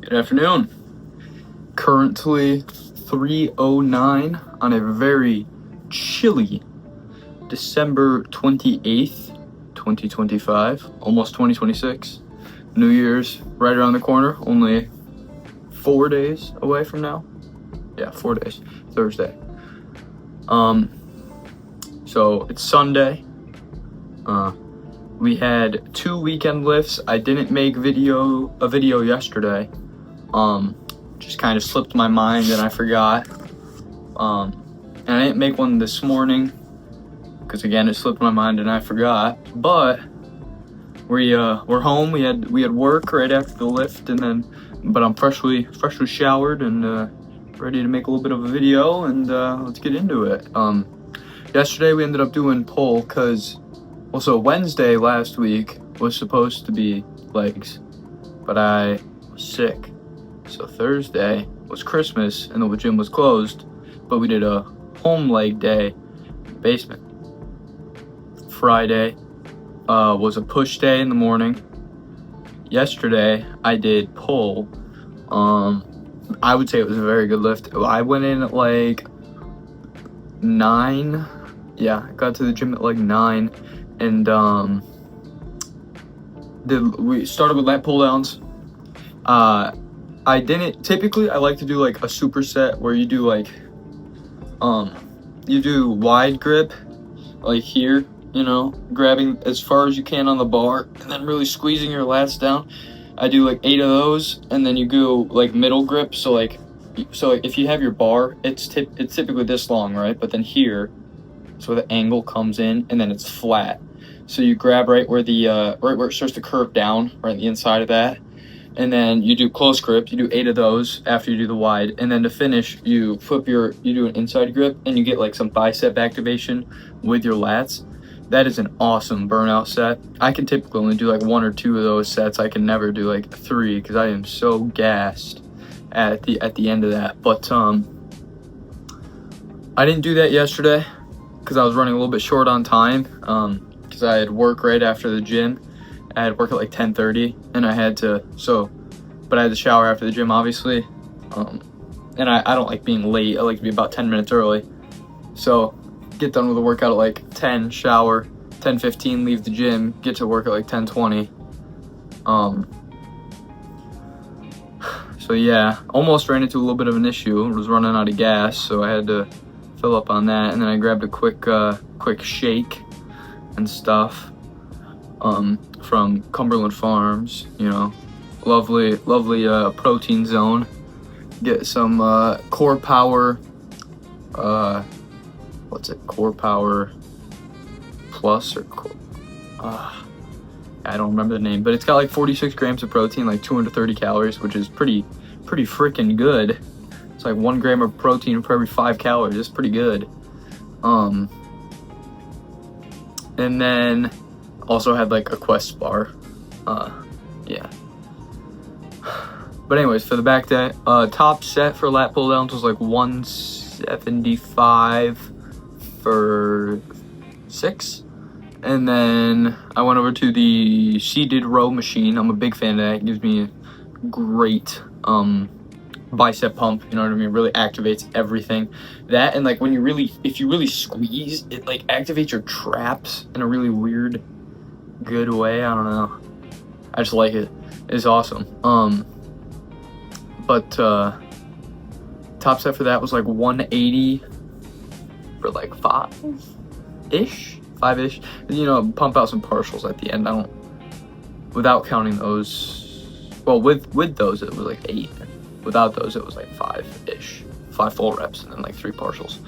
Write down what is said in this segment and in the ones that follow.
Good afternoon. Currently 3:09 on a very chilly December 28th, 2025, almost 2026. New Year's right around the corner, only 4 days away from now. Yeah, 4 days, Thursday. So it's Sunday. We had 2 weekend lifts. I didn't make a video yesterday. Just kind of slipped my mind and I forgot. And I didn't make one this morning because again it slipped my mind and I forgot. But we're home. We had work right after the lift, but I'm freshly showered and ready to make a little bit of a video, and let's get into it. Yesterday we ended up doing pull because so Wednesday last week was supposed to be legs, but I was sick. So Thursday was Christmas and the gym was closed, but we did a home leg day in the basement. Friday was a push day in the morning. Yesterday I did pull. I would say it was a very good lift. I went in at like 9. Yeah, I got to the gym at like 9, and we started with lat pull downs. I like to do like a superset where you do like you do wide grip, like here, grabbing as far as you can on the bar and then really squeezing your lats down. I do like 8 of those, and then you go like middle grip. So if you have your bar, it's typically this long, right? But then here, so the angle comes in and then it's flat. So you grab right where it starts to curve down, right on the inside of that. And then you do close grip. You do 8 of those after you do the wide. And then to finish, you do an inside grip and you get like some bicep activation with your lats. That is an awesome burnout set. I can typically only do like 1 or 2 of those sets. I can never do like 3 because I am so gassed at the end of that. But I didn't do that yesterday because I was running a little bit short on time because I had work right after the gym. I had work at like 10:30, and I had to shower after the gym, obviously. And I don't like being late. I like to be about 10 minutes early. So get done with the workout at like 10, shower, 10:15, leave the gym, get to work at like 10:20. So yeah, almost ran into a little bit of an issue. I was running out of gas, so I had to fill up on that, and then I grabbed a quick shake and stuff from Cumberland Farms. Lovely protein zone. Get some Core Power. What's it? Core Power Plus or I don't remember the name, but it's got like 46 grams of protein, like 230 calories, which is pretty freaking good. It's like 1 gram of protein for every 5 calories. It's pretty good. And then also had like a Quest bar. Yeah. But anyways, for the back day, top set for lat pull downs was like 175 for 6. And then I went over to the seated row machine. I'm a big fan of that. It gives me a great bicep pump, you know what I mean? Really activates everything. That, and like if you really squeeze, it like activates your traps in a really weird, good way. I don't know. I just like it. It's awesome. But top set for that was like 180 for like 5-ish. Pump out some partials at the end. Without counting those, well, with those it was like 8. Without those it was like 5-ish. 5 full reps and then like 3 partials.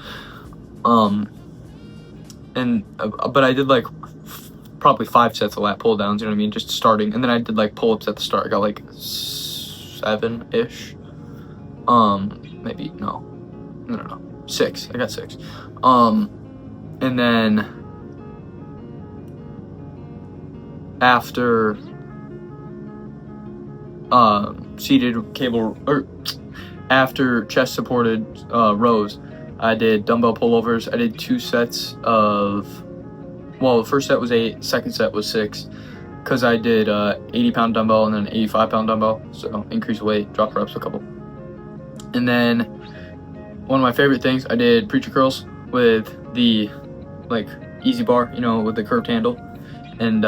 But I did like probably 5 sets of lat pull downs, you know what I mean, just starting. And then I did like pull-ups at the start. I got like 7-ish. Maybe no, 6. I got 6. And then after seated cable, or after chest supported rows, I did dumbbell pullovers. I did 2 sets of, well, the first set was 8, second set was 6. because I did 80-pound dumbbell and then 85-pound dumbbell. So increase weight, drop reps a couple. And then one of my favorite things, I did preacher curls with the like easy bar, you know, with the curved handle. And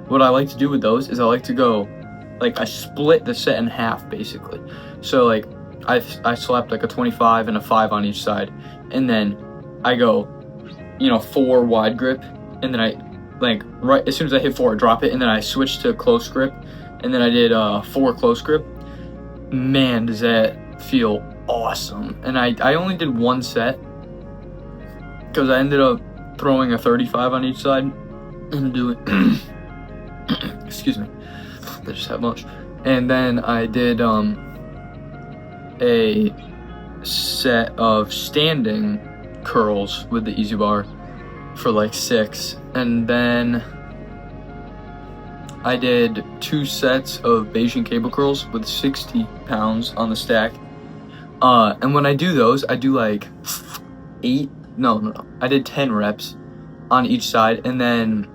what I like to do with those is I like to go, like I split the set in half basically. So like I slapped like a 25 and a 5 on each side, and then I go, you know, 4 wide grip, and then I like right as soon as I hit 4 I drop it, and then I switch to close grip, and then I did 4 close grip. Man, does that feel awesome. And I only did 1 set because I ended up throwing a 35 on each side and doing excuse me, I just had lunch. And then I did a set of standing curls with the easy bar for like 6, and then I did 2 sets of Bayesian cable curls with 60 pounds on the stack. And when I do those, I do like I did 10 reps on each side, and then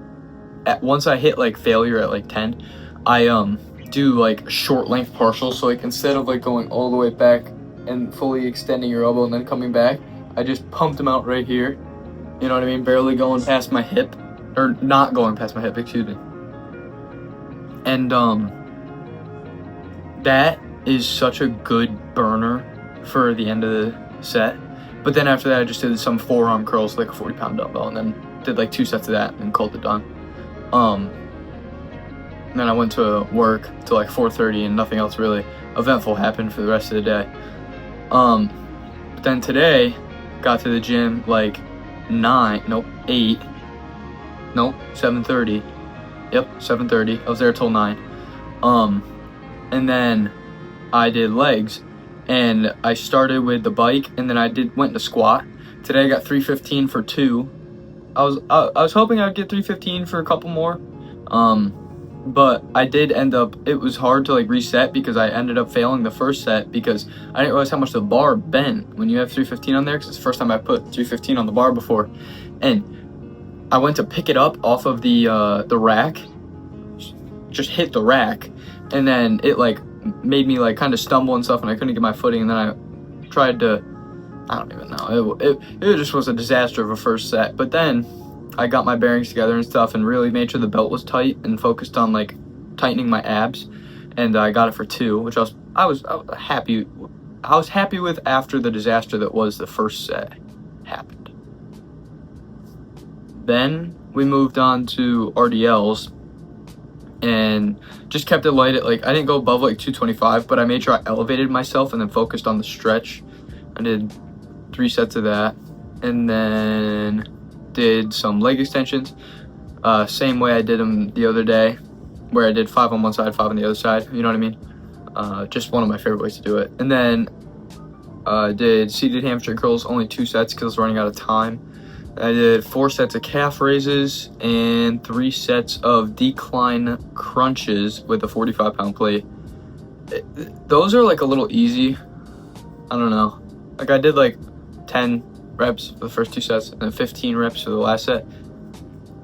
once I hit like failure at like 10, I do like short length partials. So like instead of like going all the way back and fully extending your elbow and then coming back, I just pumped them out right here. You know what I mean? Barely going past my hip, or not going past my hip, excuse me. And that is such a good burner for the end of the set. But then after that, I just did some forearm curls, like a 40-pound dumbbell, and then did like 2 sets of that and called it done. And then I went to work till like 4:30, and nothing else really eventful happened for the rest of the day. But then today, got to the gym like 7:30. Yep, 7:30. I was there till 9. And then I did legs, and I started with the bike, and then I went to squat. Today I got 315 for 2. I was hoping I'd get 315 for a couple more. But I did end up, it was hard to like reset because I ended up failing the first set because I didn't realize how much the bar bent when you have 315 on there, because it's the first time I put 315 on the bar before. And I went to pick it up off of the rack, just hit the rack, and then it like made me like kind of stumble and stuff, and I couldn't get my footing, and then I tried to, I don't even know, it just was a disaster of a first set. But then I got my bearings together and stuff and really made sure the belt was tight and focused on like tightening my abs, and I got it for 2, which I was happy with after the disaster that was the first set happened. Then we moved on to RDLs and just kept it light at like, I didn't go above like 225, but I made sure I elevated myself and then focused on the stretch. I did 3 sets of that, and then did some leg extensions, same way I did them the other day, where I did 5 on one side, 5 on the other side, you know what I mean? Just one of my favorite ways to do it. And then did seated hamstring curls, only 2 sets because I was running out of time. I did 4 sets of calf raises and 3 sets of decline crunches with a 45-pound plate. Those are like a little easy. I don't know. Like I did like 10 reps for the first 2 sets and then 15 reps for the last set.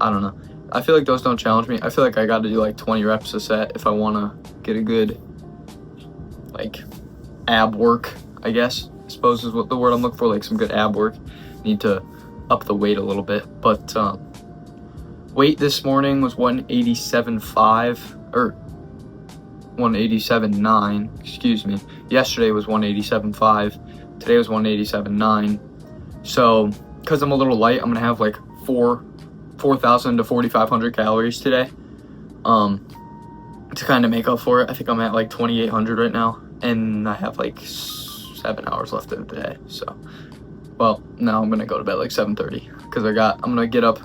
I don't know. I feel like those don't challenge me. I feel like I got to do like 20 reps a set if I want to get a good like ab work, I guess. I suppose is what the word I'm looking for, like some good ab work. Need to up the weight a little bit, but weight this morning was 187.5 or 187.9, excuse me. Yesterday was 187.5. Today was 187.9. So because I'm a little light, I'm gonna have like 4,000 to 4,500 calories today to kind of make up for it. I think I'm at like 2,800 right now, and I have like 7 hours left of the day. So well, now I'm gonna go to bed like 7:30 because I'm gonna get up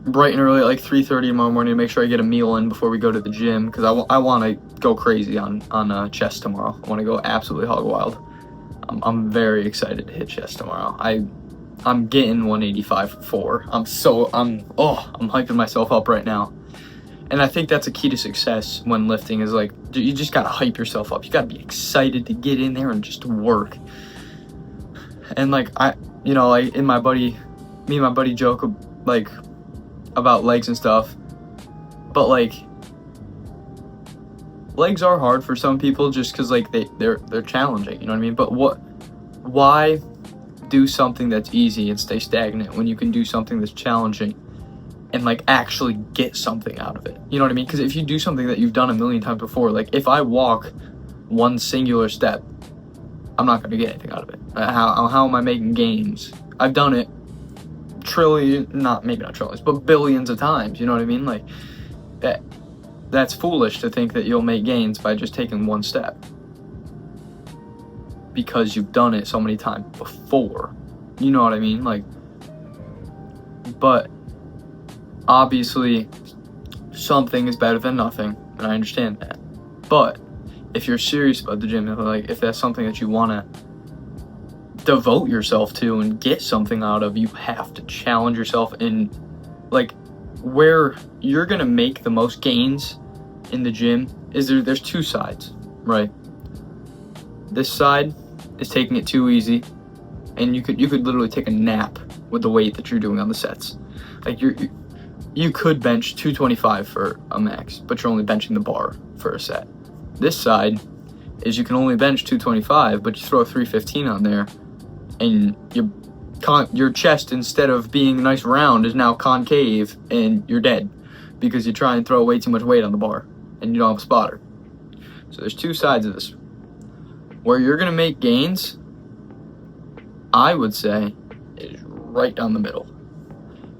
bright and early at like 3:30 tomorrow morning to make sure I get a meal in before we go to the gym, because I want to go crazy on chest tomorrow. I want to go absolutely hog wild. I'm very excited to hit chest tomorrow. I'm getting 185.4. I'm hyping myself up right now. And I think that's a key to success when lifting, is like, you just gotta hype yourself up. You gotta be excited to get in there and just work. And like me and my buddy joke like about legs and stuff, but like legs are hard for some people just because like they're challenging, you know what I mean? But why do something that's easy and stay stagnant when you can do something that's challenging and like actually get something out of it? You know what I mean? Because if you do something that you've done a million times before, like if I walk one singular step, I'm not going to get anything out of it. How am I making gains? I've done it maybe not trillions, but billions of times. You know what I mean? Like that's foolish to think that you'll make gains by just taking one step, because you've done it so many times before. You know what I mean? Like, but obviously something is better than nothing, and I understand that. But if you're serious about the gym, like if that's something that you want to devote yourself to and get something out of, you have to challenge yourself. In like where you're gonna make the most gains in the gym is there's two sides, right? This side is taking it too easy, and you could literally take a nap with the weight that you're doing on the sets. Like you could bench 225 for a max, but you're only benching the bar for a set. This side is you can only bench 225, but you throw a 315 on there, and your chest, instead of being nice round, is now concave, and you're dead because you try and throw way too much weight on the bar and you don't have a spotter. So there's two sides of this. Where you're gonna make gains, I would say, is right down the middle.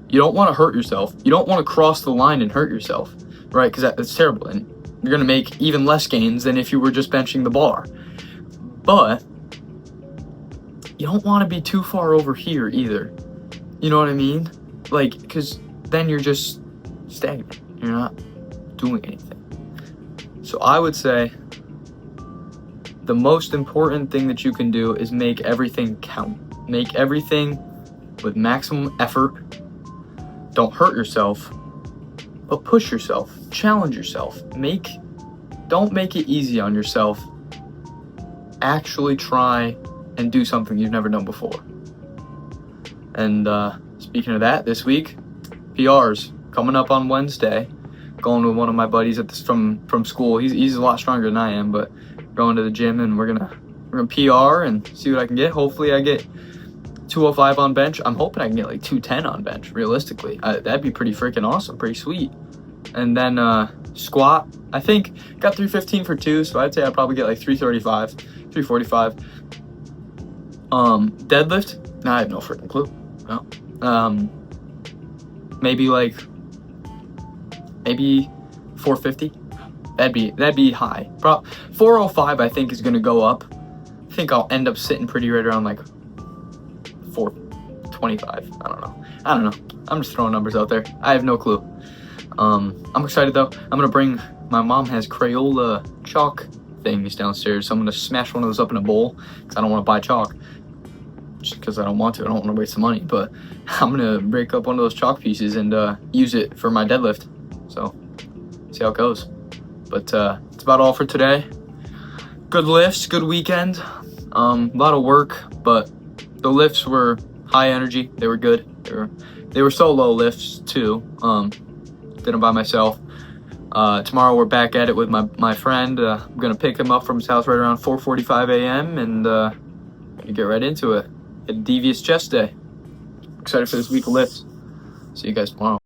You don't want to hurt yourself. You don't want to cross the line and hurt yourself, right? Because that's terrible, and you're gonna make even less gains than if you were just benching the bar. But you don't want to be too far over here either. You know what I mean? Like, because then you're just stagnant. You're not doing anything. So I would say the most important thing that you can do is make everything count. Make everything with maximum effort. Don't hurt yourself, but push yourself. Challenge yourself. Don't make it easy on yourself. Actually try and do something you've never done before. And speaking of that, this week, PRs coming up on Wednesday. Going with one of my buddies from school. He's a lot stronger than I am, but going to the gym, and we're gonna PR and see what I can get. Hopefully I get 205 on bench. I'm hoping I can get like 210 on bench, realistically. That'd be pretty freaking awesome, pretty sweet. And then squat, I think got 315 for 2, so I'd say I'd probably get like 335, 345. Deadlift, I have no freaking clue. No. Maybe 450. That'd be high. 405 I think is gonna go up. I think I'll end up sitting pretty right around like 425. I don't know. I'm just throwing numbers out there. I have no clue. I'm excited though. My mom has Crayola chalk things downstairs, so I'm gonna smash one of those up in a bowl because I don't want to buy chalk. Just because I don't want to. I don't want to waste the money. But I'm gonna break up one of those chalk pieces and use it for my deadlift. So see how it goes. But it's about all for today. Good lifts, good weekend. A lot of work, but the lifts were high energy. They were good. They were solo lifts too. Did them by myself. Tomorrow we're back at it with my friend. I'm gonna pick him up from his house right around 4:45 a.m. and gonna get right into it. A devious chest day. Excited for this week of lifts. See you guys tomorrow.